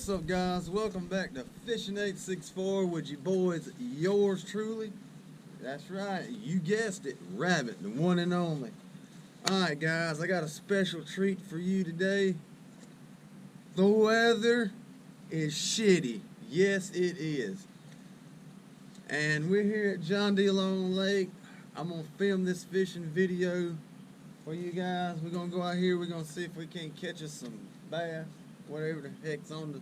What's up, guys? Welcome back to Fishing 864 with your boys, yours truly. That's right, you guessed it, Rabbit, the one and only. Alright guys, I got a special treat for you today. The weather is shitty. Yes, it is. And we're here at John D. Long Lake. I'm going to film this fishing video for you guys. We're going to go out here, we're going to see if we can catch us some bass. Whatever the heck's on the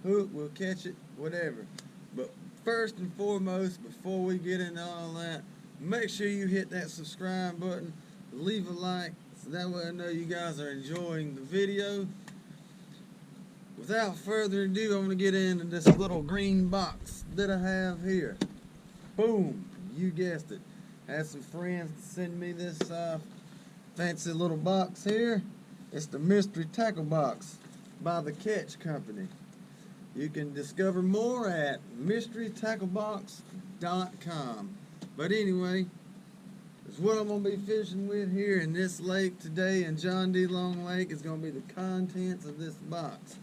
hook, we'll catch it, whatever. But first and foremost, before we get into all that, make sure you hit that subscribe button, leave a like, so that way I know you guys are enjoying the video. Without further ado, I'm going to get into this little green box that I have here. Boom, you guessed it. Had some friends send me this fancy little box here. It's the mystery tackle box by the Catch Company. You can discover more at mysterytacklebox.com. But anyway, it's what I'm going to be fishing with here in this lake today in John D. Long Lake. Is going to be the contents of this box.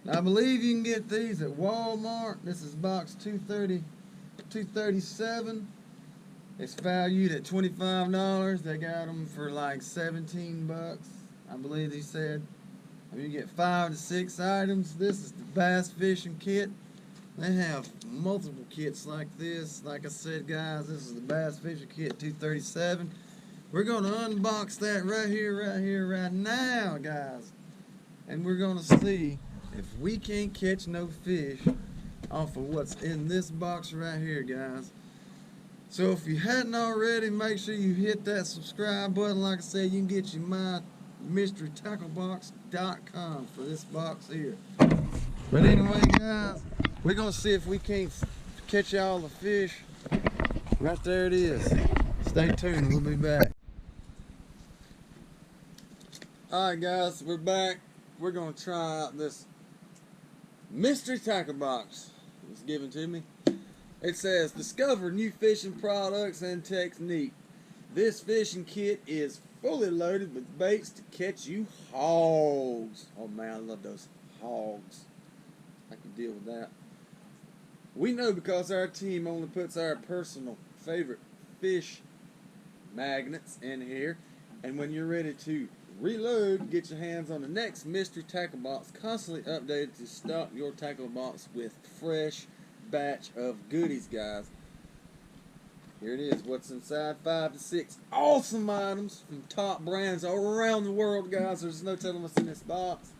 Now, I believe you can get these at Walmart. This is box 237. It's valued at $25. They got them for like 17 bucks. I believe he said. You get 5 to 6 items. This is the bass fishing kit. They have multiple kits like this. Like I said, guys, this is the bass fishing kit 237. We're going to unbox that right here, right now, guys. And we're going to see if we can't catch no fish off of what's in this box right here, guys. So if you hadn't already, make sure you hit that subscribe button. Like I said, you can get your mysterytacklebox.com for this box here. But anyway, guys, we're gonna see if we can't catch all the fish. Right there it is. Stay tuned, we'll be back. Alright guys, we're back. We're gonna try out this mystery tackle box. It's given to me. It says, discover new fishing products and technique. This fishing kit is fully loaded with baits to catch you hogs. Oh man, I love those hogs. I can deal with that. We know because our team only puts our personal favorite fish magnets in here. And when you're ready to reload, get your hands on the next mystery tackle box, constantly updated to stock your tackle box with fresh batch of goodies, guys. Here it is, what's inside. 5 to 6 awesome items from top brands all around the world, guys. There's no telling what's in this box.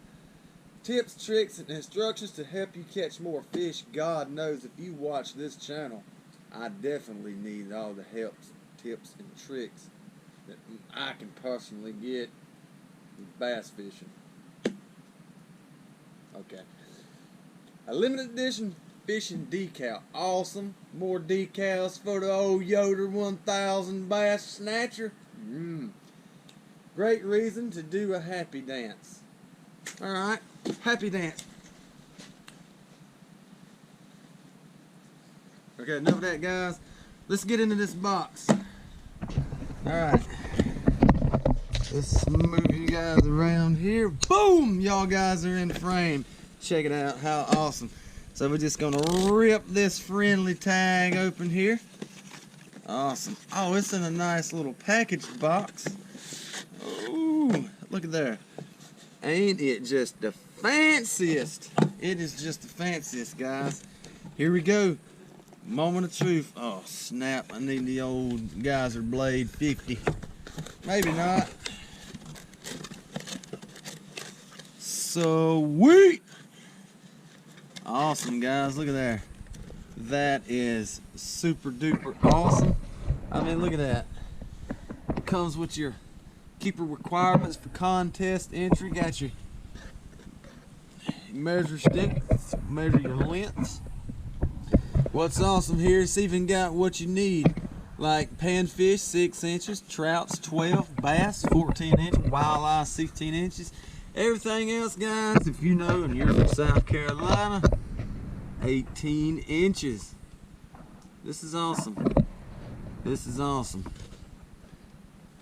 Tips, tricks, and instructions to help you catch more fish. God knows if you watch this channel, I definitely need all the helps, tips, and tricks that I can personally get with bass fishing. Okay. A limited edition fishing decal. Awesome. More decals for the old Yoder 1000 bass snatcher. Great reason to do a happy dance. Alright, happy dance. Okay, enough of that, guys. Let's get into this box. Alright. Let's move you guys around here. Boom! Y'all guys are in frame. Check it out. How awesome. So we're just going to rip this friendly tag open here. Awesome. Oh, it's in a nice little package box. Ooh, look at there. Ain't it just the fanciest? It is just the fanciest, guys. Here we go. Moment of truth. Oh, snap. I need the old Geyser Blade 50. Maybe not. Sweet. Awesome, guys, look at there. That is super duper awesome. I mean, look at that. It comes with your keeper requirements for contest entry. Got your measure stick, measure your lengths. What's awesome here, it's even got what you need, like panfish 6 inches, trouts 12, bass 14 inches, walleye 16 inches. Everything else, guys, if you know and you're from South Carolina, 18 inches. This is awesome. This is awesome.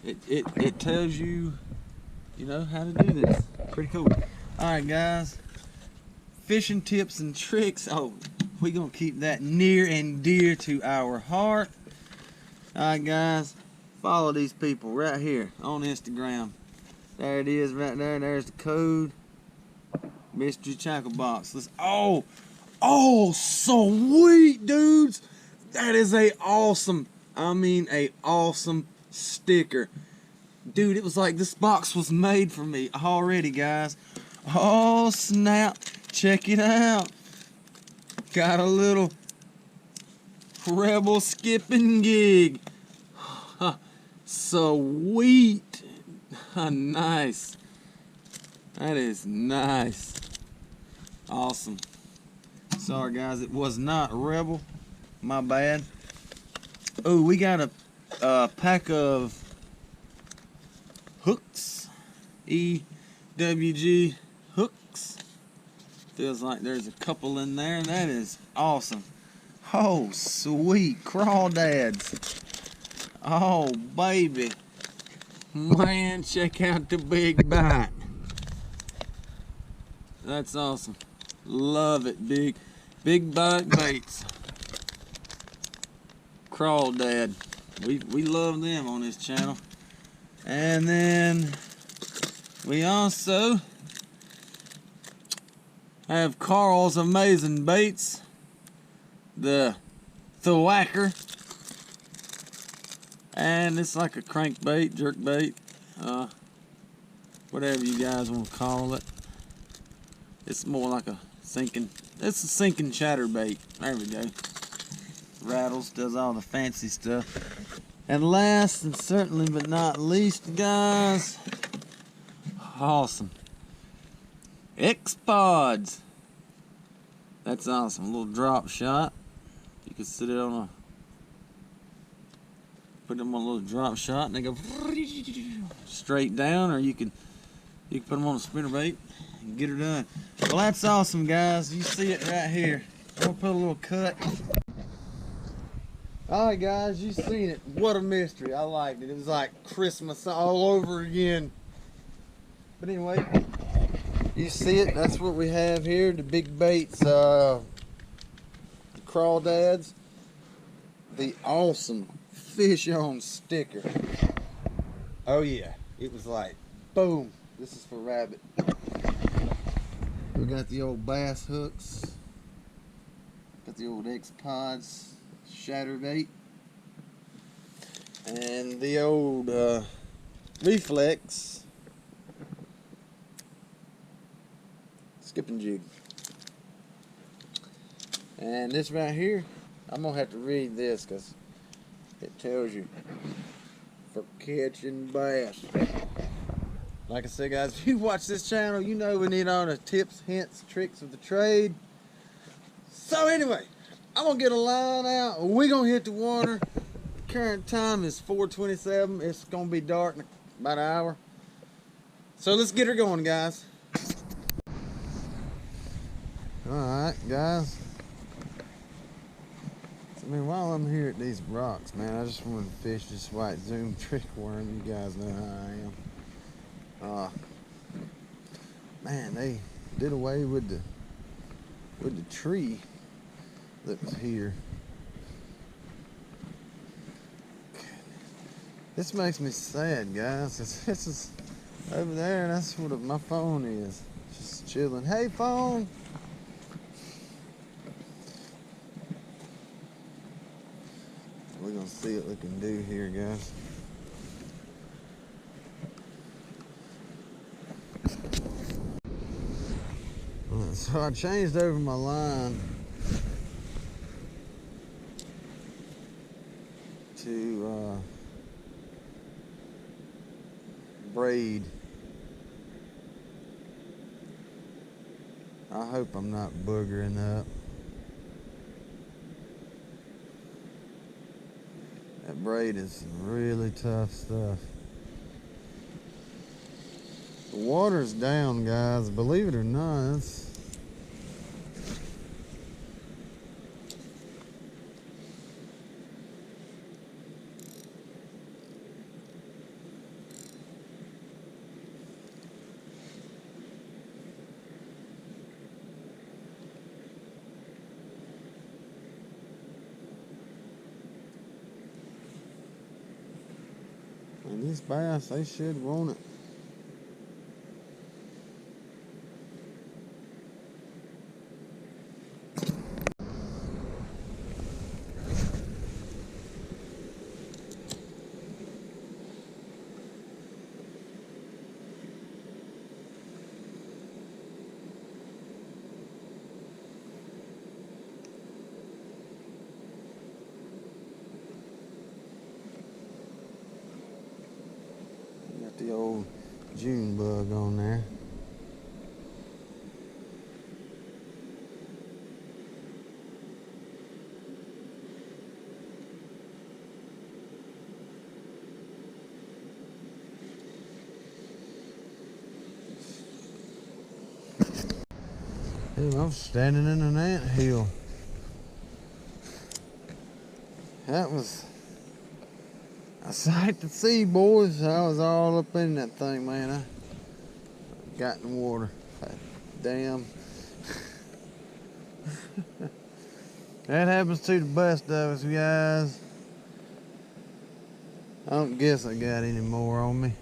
It tells you, you know, how to do this. Pretty cool. Alright, guys. fishing tips and tricks. Oh, we're going to keep that near and dear to our heart. Alright guys, follow these people right here on Instagram. There it is right there. There's the code. Mystery Tackle Box. Let's, oh, sweet dudes. That is a awesome, I mean a awesome sticker. Dude, it was like this box was made for me already, guys. Oh, snap. Check it out. Got a little Rebel skipping gig. Sweet. Nice. That is nice. Awesome. Sorry, guys. It was not Rebel. My bad. Oh, we got a pack of hooks. EWG hooks. Feels like there's a couple in there. That is awesome. Oh, sweet crawdads. Oh, baby. Man, check out the big bite. That's awesome. Love it. Big bite baits. Crawdad. We love them on this channel. And then we also have Carl's Amazing Baits, the Thwacker, and it's like a crankbait, jerkbait, whatever you guys want to call it. It's more like a sinking, it's a sinking chatterbait. There we go. Rattles, does all the fancy stuff. And last and certainly but not least, guys, awesome, X-Pods. That's awesome. A little drop shot. You can sit it on a, put them on a little drop shot and they go straight down, or you can put them on a spinnerbait and get her done. Well, that's awesome, guys. You see it right here. I'm gonna put a little cut. Alright guys, you seen it. What a mystery. I liked it. It was like Christmas all over again. But anyway, you see it. That's what we have here. The big baits, the crawdads. The awesome fish on sticker. Oh yeah. It was like, boom. This is for rabbit. We got the old bass hooks. Got the old X-Pods. Shatterbait, and the old Reflex skipping jig. And this right here, I'm gonna have to read this because it tells you for catching bass. Like I said, guys, if you watch this channel, you know we need all the tips, hints, tricks of the trade. So anyway, I'm gonna get a line out. We're gonna hit the water. Current time is 4:27. It's gonna be dark in about an hour. So let's get her going, guys. Alright, guys. I mean, while I'm here at these rocks, man, I just wanted to fish this white zoom trick worm. You guys know how I am. Man, they did away with the tree that was here. This makes me sad, guys. This is over there, and that's what my phone is. Just chilling. Hey, phone. We're gonna see what we can do here, guys. So I changed over my line to braid. I hope I'm not boogering up. That braid is some really tough stuff. The water's down, guys. Believe it or not, And these bass, they should want it. Got the old June bug on there. Dude, I'm standing in an anthill. That was a sight to see, boys. I was all up in that thing, man. I got in the water. Damn. That happens to the best of us, guys. I don't guess I got any more on me.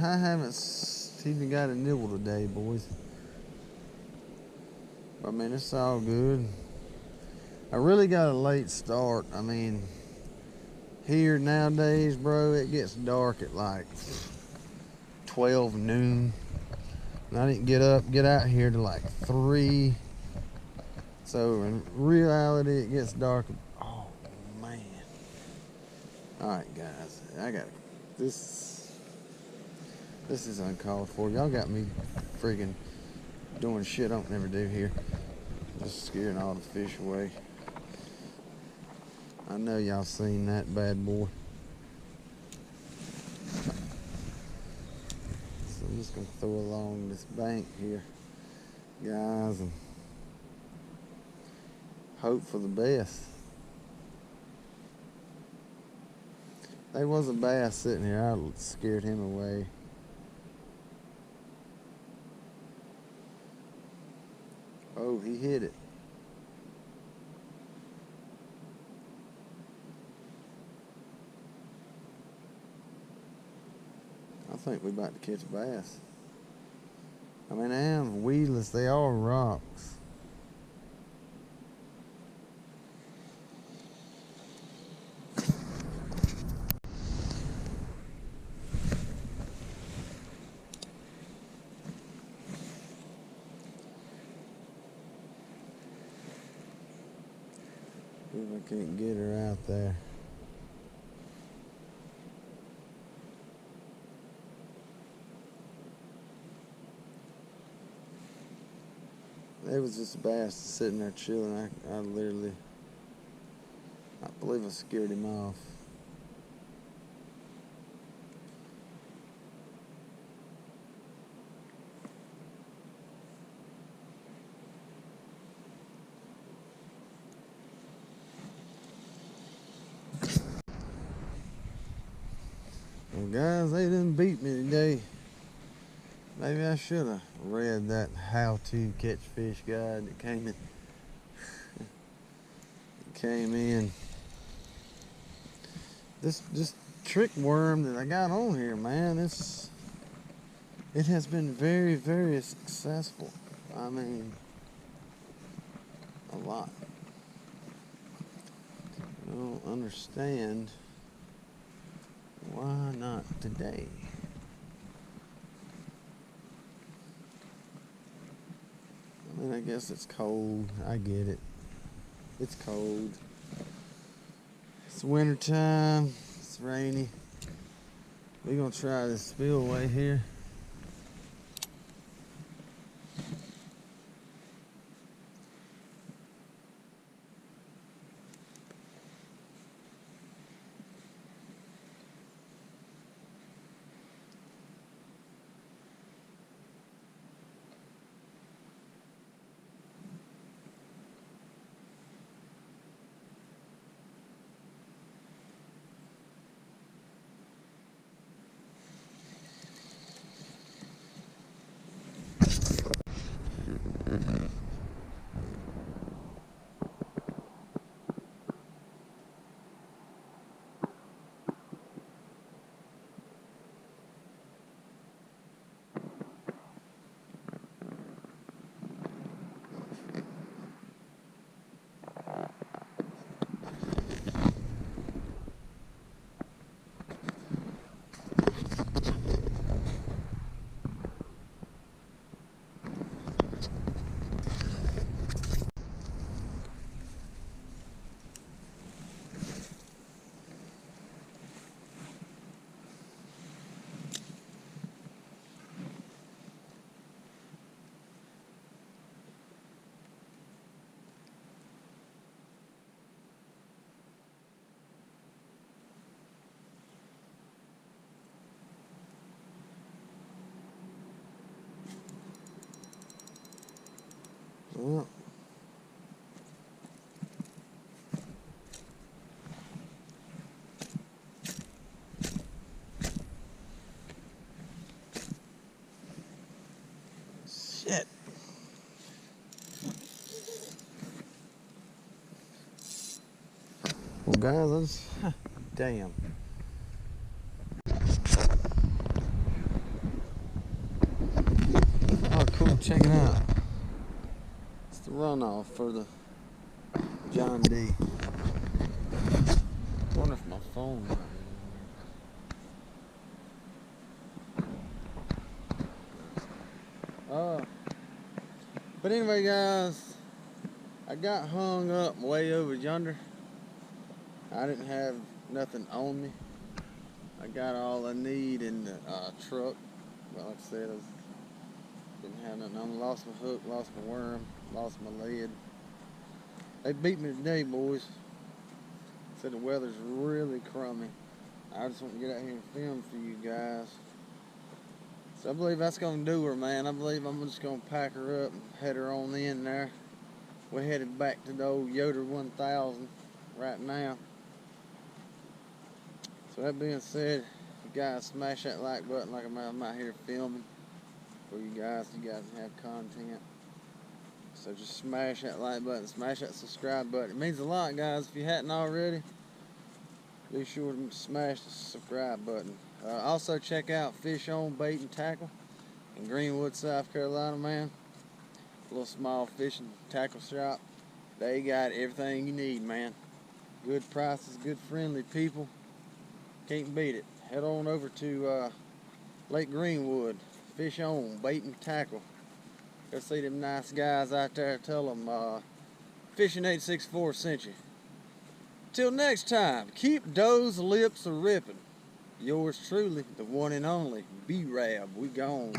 I haven't even got a nibble today, boys. I mean, it's all good. I really got a late start. I mean, here nowadays, bro, it gets dark at like 12 noon. And I didn't get out here to like 3. So in reality, it gets dark. Oh, man. All right, guys. This is uncalled for. Y'all got me freaking doing shit I don't never do here. Just scaring all the fish away. I know y'all seen that bad boy. So I'm just gonna throw along this bank here, guys, and hope for the best. There was a bass sitting here. I scared him away. Oh, he hit it. I think we're about to catch a bass. I mean, they are weedless. They are rocks. See if I can't get her out there. It was just a bass sitting there chilling. I believe I scared him off. Well, guys, they didn't beat me today. Maybe I should have read that how-to catch fish guide that came in. This trick worm that I got on here, man, it has been very, very successful. I mean, a lot. I don't understand why not today. I mean, I guess it's cold. I get it. It's cold. It's winter time. It's rainy. We're gonna try this spillway here. Well, shit. Well, guys, damn. Oh, cool. Check it out. It's the runoff for the John D. I wonder if my phone might be on there. But anyway, guys, I got hung up way over yonder. I didn't have nothing on me. I got all I need in the truck. But like I said, I didn't have nothing on me. Lost my hook, lost my worm, lost my lead. They beat me today, boys. Said the weather's really crummy. I just want to get out here and film for you guys. So I believe that's going to do her, man. I believe I'm just going to pack her up and head her on in there. We're headed back to the old Yoder 1000 right now. So that being said, you guys smash that like button like I'm out here filming for you guys. You guys have content. So just smash that like button, smash that subscribe button. It means a lot, guys. If you hadn't already, be sure to smash the subscribe button. Also check out Fish On Bait and Tackle in Greenwood, South Carolina, man. A little small fishing tackle shop. They got everything you need, man. Good prices, good friendly people. Can't beat it. Head on over to Lake Greenwood. Fish On Bait and Tackle. Go see them nice guys out there. Tell them Fishing 864 sent you. Till next time, keep those lips a ripping. Yours truly, the one and only B-Rab. We gone.